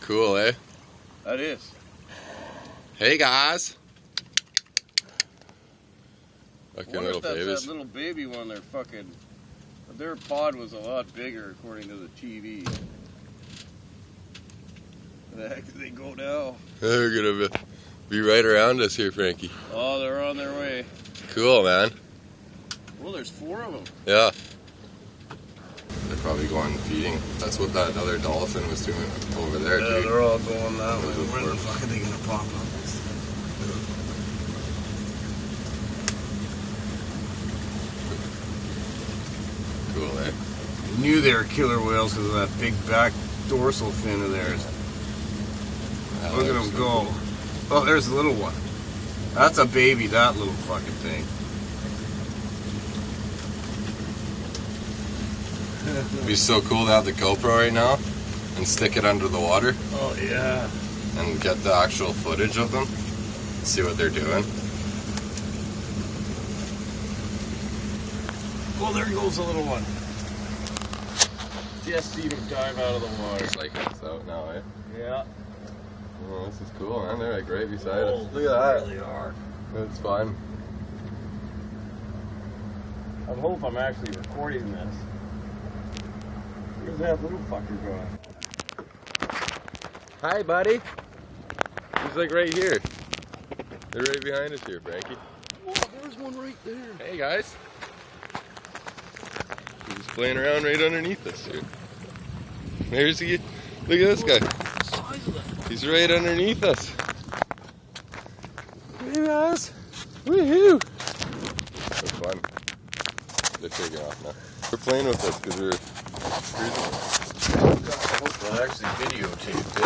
Cool, eh? That is. Hey guys. I Fucking wonder little if that's babies. that little baby one they're fucking... Their pod was a lot bigger according to the TV. Where the heck did they go now? They're gonna be right around us here, Frankie. Oh, they're on their way. Cool, man. Well, there's 4 of them. Yeah. They're probably going feeding. That's what that other dolphin was doing over there, Yeah, dude. they're all going that way. Those When the are- fuck are they gonna pop up? Cool, eh? I knew they were killer whales because of that big back dorsal fin of theirs. Look at them go. Oh, there's the little one. That's a baby, that little fucking thing. It'd be so cool to have the GoPro right now and stick it under the water Oh, yeah. and get the actual footage of them. See what they're doing. Well, there goes the little one. Just seen him dive out of the water. Just like it's out now, eh? Yeah. Oh, this is cool, man. They're like right beside us. Oh, Look at that. They really are. It's fun. I hope I'm actually recording this. Where's that little fucker going? Hi, buddy. He's like right here. They're right behind us here, Frankie. Whoa, there's one right there. Hey, guys. He's playing around right underneath us here. There's he. Look at this guy. Size of that. He's right underneath us. Hey, guys. Woohoo! That's fun. They're taking off now. They're playing with us because we're cruising. I hope that actually videotaped it.